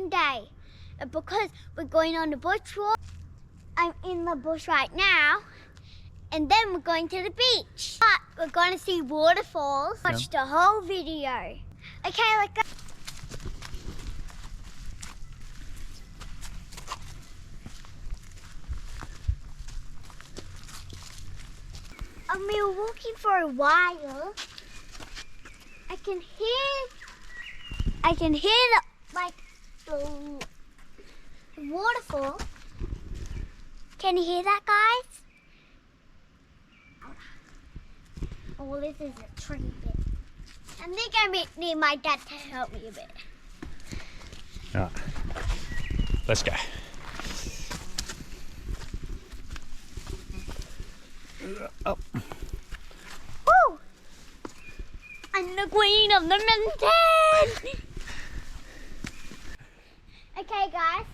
one day. Because we're going on the bush walk. I'm in the bush right now. And then we're going to the beach. But we're going to see waterfalls. Watch the whole video. Okay, let's go. And we were walking for a while. I can hear the waterfall. Can you hear that, guys? Oh, this is a tricky bit. I think I need my dad to help me a bit. All right, let's go. Up. Woo! I'm the queen of the mountain! Okay, guys.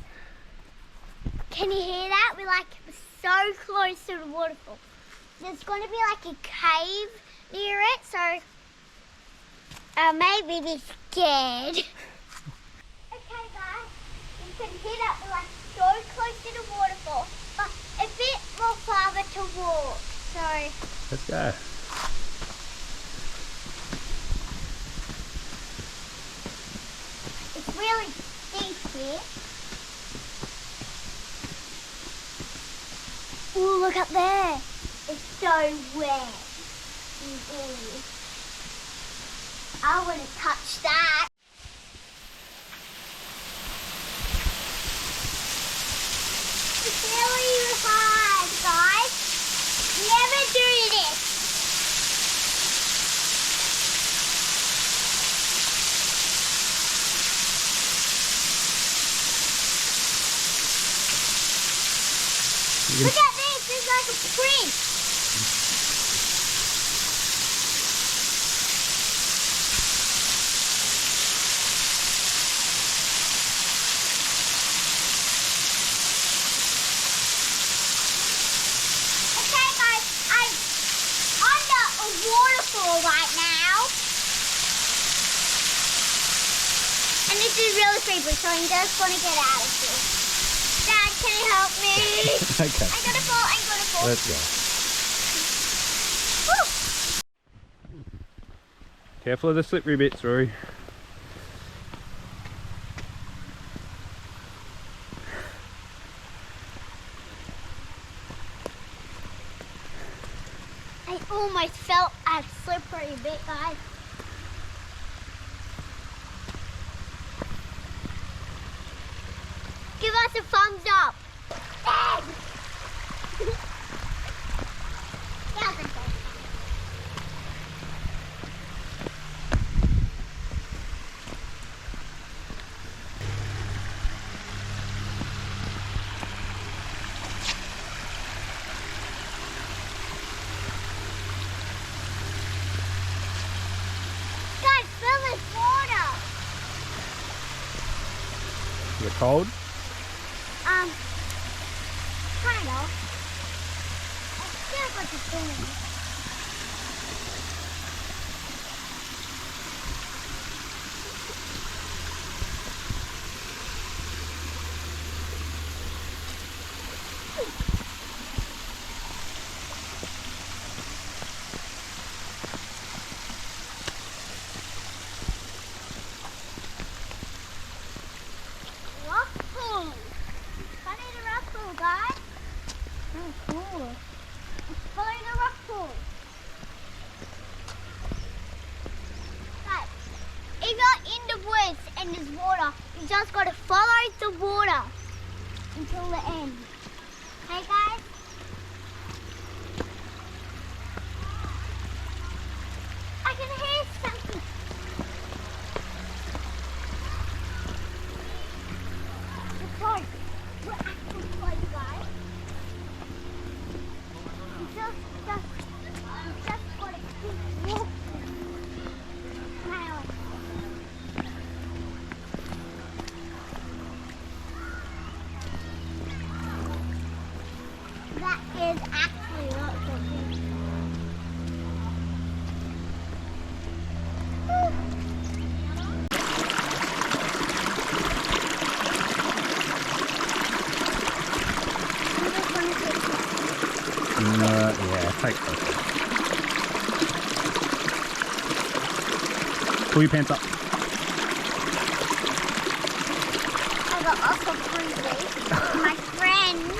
Can you hear that? We're like so close to the waterfall. There's going to be like a cave near it, so maybe be scared. Okay, guys. You can hear that we're like so close to the waterfall, but a bit more farther to walk. So let's go. It's really steep here. Ooh, look up there. It's so wet. I wouldn't touch that. It's really hard, guys. Never do this. Look at this, it's like a prince. Okay guys, I'm under a waterfall right now. And this is really creepy, so I'm just going to get out of here. Dad, can you help me? Okay. I'm gonna fall. Let's go. Woo. Careful of the slippery bits, Rory. I almost felt a slippery bit, guys. Give us a thumbs up. Guys, fill this water. Is it cold? Kind of. I feel like it's doing. Rock pool. Funny the rock pool, guys. Oh, cool. It's follow the rock pool. Guys, if you're in the woods and there's water, you just got to follow the water until the end. Okay, guys? I can hear something. It's close. We're actually close, guys. You just gotta keep walking. Now. That is actually lots of things. Yeah, take that. Pull your pants up. I got lots of bruises. My friends.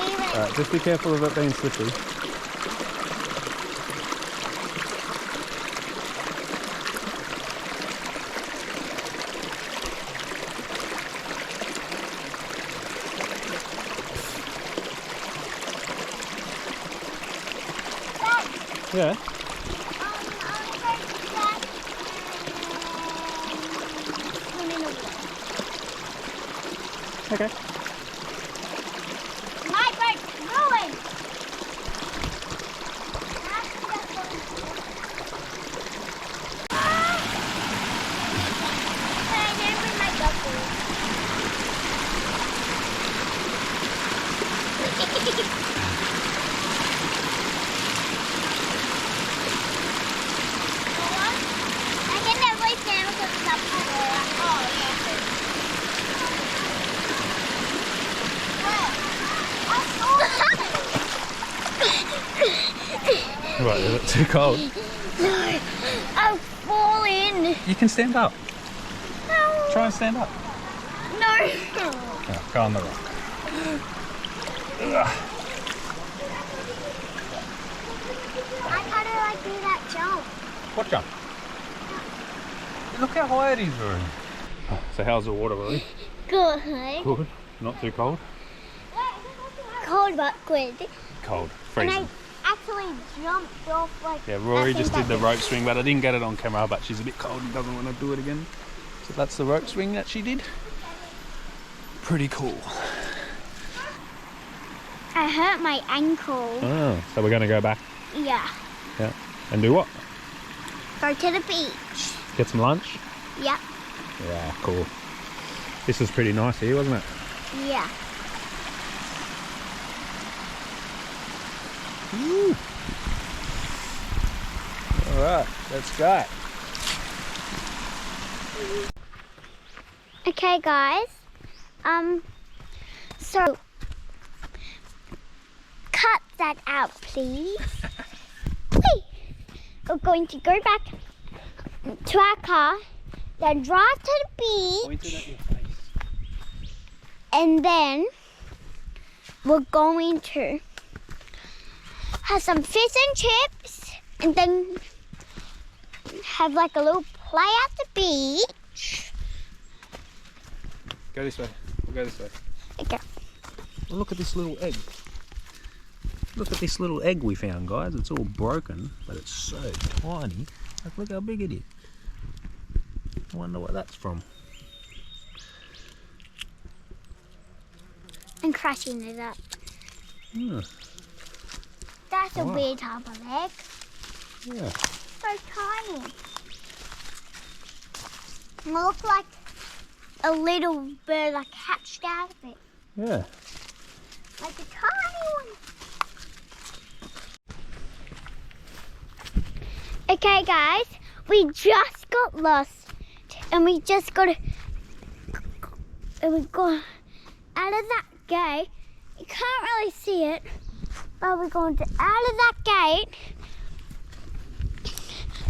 Even Just be careful of it being slippery. Yeah. Okay. My boat's ruined. Right, is it too cold? No, I'll fall in. You can stand up. No. Try and stand up. No. Oh, go on the rock. I kind of like do that jump. What jump? Look how high it is, Rory. So how's the water, Rory? Good. Good. Not too cold? Cold but good. Cold. And I Freezing. actually jumped off like. Yeah, Rory I just think did the that rope swing, but I didn't get it on camera, but she's a bit cold and doesn't want to do it again. So that's the rope swing that she did. Pretty cool. I hurt my ankle. Oh, so we're going to go back? Yeah. Yeah. And do what? Go to the beach. Get some lunch? Yeah. Yeah, cool. This was pretty nice here, wasn't it? Yeah. Woo. All right, let's go. Okay, guys. So cut that out, please. Hey, we're going to go back to our car, then drive to the beach, Pointed at your face. and then we're going to have some fish and chips, and then have like a little play at the beach. Go this way. We'll go this way. Okay. Well, look at this little egg. Look at this little egg we found, guys. It's all broken, but it's so tiny. Like, look how big it is. I wonder what that's from. And crushing it up. Hmm. That's a Wow. weird type of egg. Yeah. So tiny. It looks like a little bird like hatched out of it. Yeah. Like a tiny one. Okay guys, we just got lost and we just got to, and we got out of that gate. You can't really see it, but we're going to out of that gate.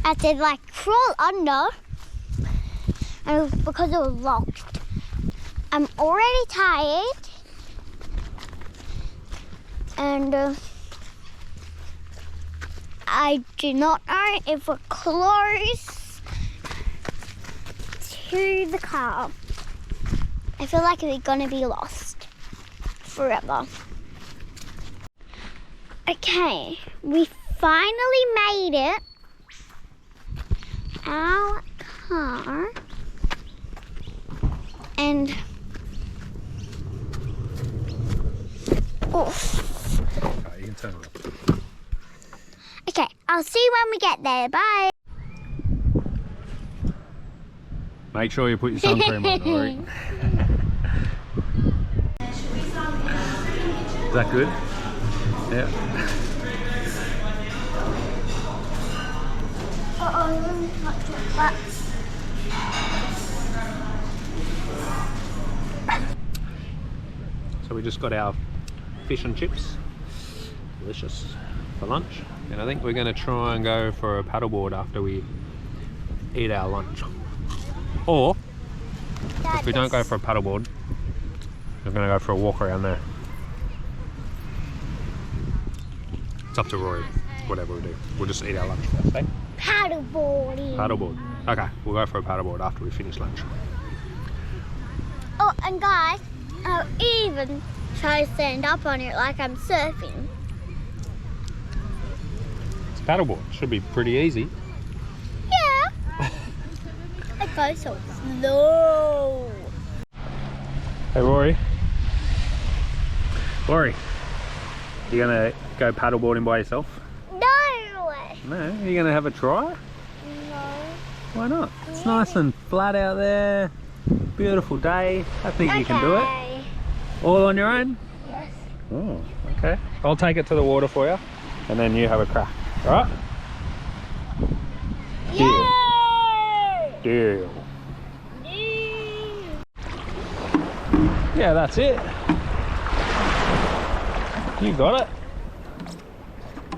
I said like crawl under, and because it was locked. I'm already tired, and I do not know if we're close to the car. I feel like we're gonna be lost forever. Okay, we finally made it. Our car, and Okay, you can turn it off. okay, I'll see you when we get there. Bye. Make sure you put your sun cream on, alright? Is that good? Yeah. So we just got our fish and chips. delicious for lunch. And I think we're going to try and go for a paddleboard after we eat our lunch. Or, if we don't go for a paddleboard, we're going to go for a walk around there. It's up to Rory, whatever we do. We'll just eat our lunch first, eh? Paddleboarding. Paddleboard. Okay, we'll go for a paddleboard after we finish lunch. Oh, and guys, I'll even try to stand up on it like I'm surfing. It's a paddleboard. Should be pretty easy. Yeah. It goes so slow. Hey, Rory. Rory, you gonna go paddleboarding by yourself? No. No? Are you gonna have a try? No. Why not? It's nice and flat out there. Beautiful day. I think you can do it. All on your own? Yes. Oh, okay. I'll take it to the water for you, and then you have a crack. All right? Yay! Deal. Yay! Yeah, that's it. You got it.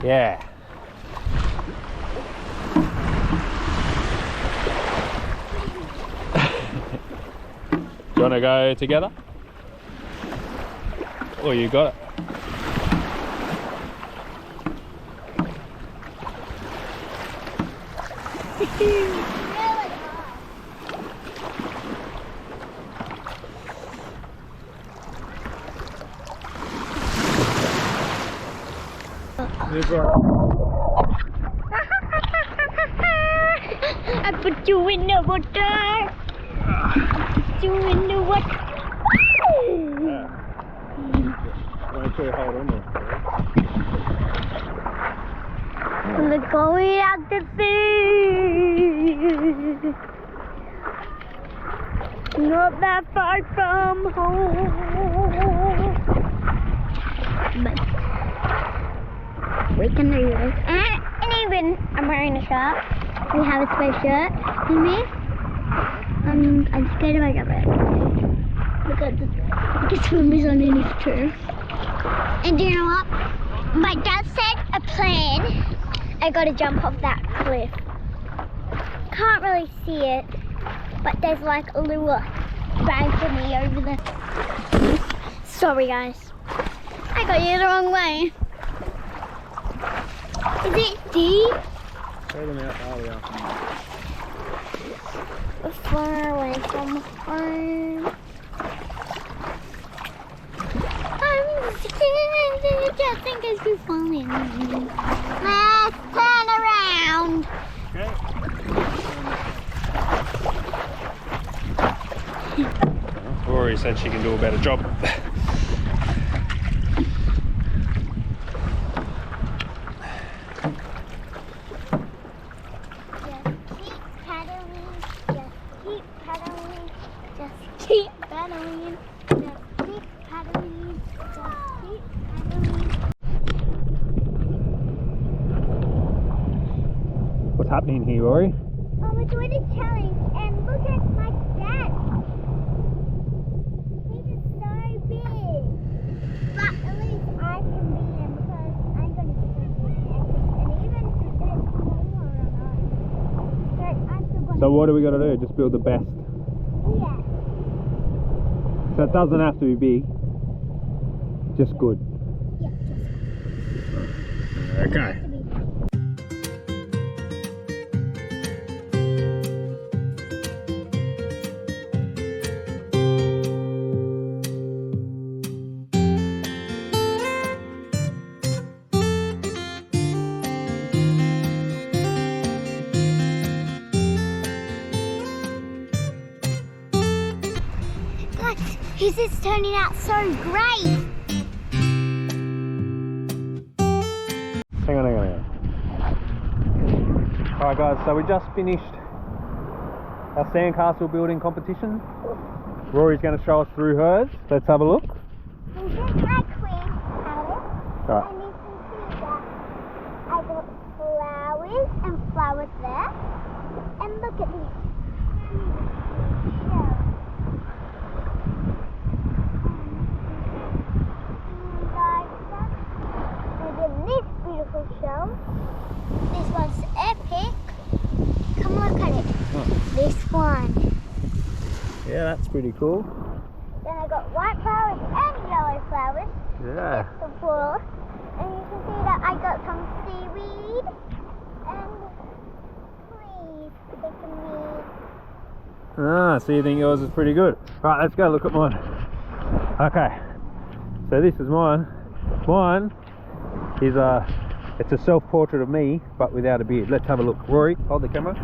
Yeah. Do you want to go together? Oh, you got it. I put you in the water. Put you in the water. Make sure you hold on there. We're going out to sea. Not that far from home. But we can do this. And even I'm wearing a shirt. We have a space shirt in me. I'm scared if I get it. Look at the swimmers underneath too. And do you know what? My dad said a plan. I gotta jump off that cliff. Can't really see it, but there's like a little bag for me over there. Sorry guys. I got you the wrong way. Is it deep? Throw them out. Oh, yeah. We're far away from home. I think I should fall in. Let's turn around. Okay. Rory said she can do a better job. Keep paddling. Just keep paddling. Just keep paddling. What's happening here, Rory? Oh, we're doing a challenge, and look at my dad. He's so big. But at least I can beat him because I'm going to beat him. And even if it's more or not. I'm still going to. So what do we got to do? Just build the best. Yeah. So it doesn't have to be big. Just good. Yeah, just Okay. This is turning out so great. Hang on. Alright guys, so we just finished our sandcastle building competition. Rory's going to show us through hers. Let's have a look. And just like Queen Alice, Right. and you can see that I got flowers and flowers there. And look at these. That's pretty cool. Then I got white flowers and yellow flowers. Yeah. The wall. And you can see that I got some seaweed and trees. They can be... Ah, so you think yours is pretty good. Right, let's go look at mine. Okay, so this is mine. Mine is it's a self-portrait of me, but without a beard. Let's have a look. Rory, hold the camera.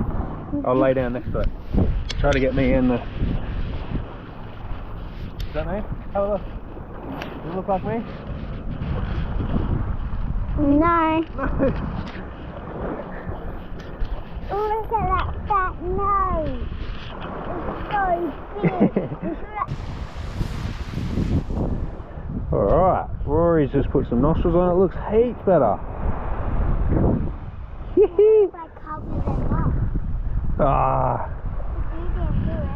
I'll lay down next to it. Try to get me in the... Is that me? Have a look. Does it look like me? No. No. Look at that fat nose. It's so big. Alright, Rory's just put some nostrils on. It looks heaps better. I covered them up. Ah. You didn't do it.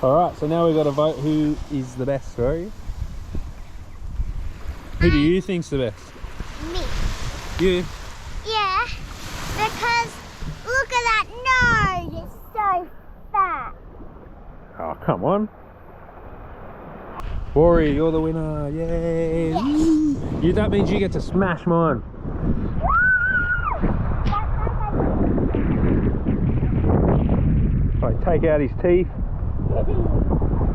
Alright, so now we've got to vote who is the best, Rory. Who do you think's the best? Me. You? Yeah, because look at that nose. It's so fat. Oh, come on. Rory, you're the winner. Yay. Yes. You, that means you get to smash mine. Right, take out his teeth.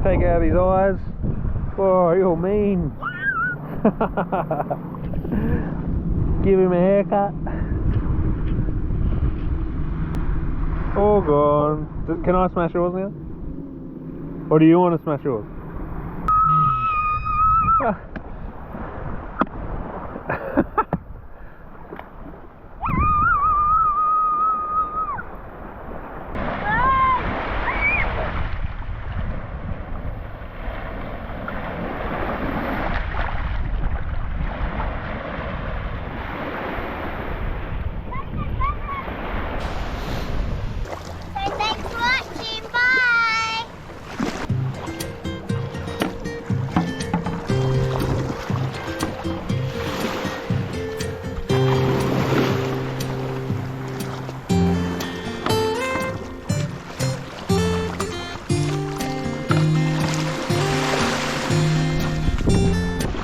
Take out his eyes. Oh, you're mean. Give him a haircut. All gone. Can I smash yours now? Or do you want to smash yours?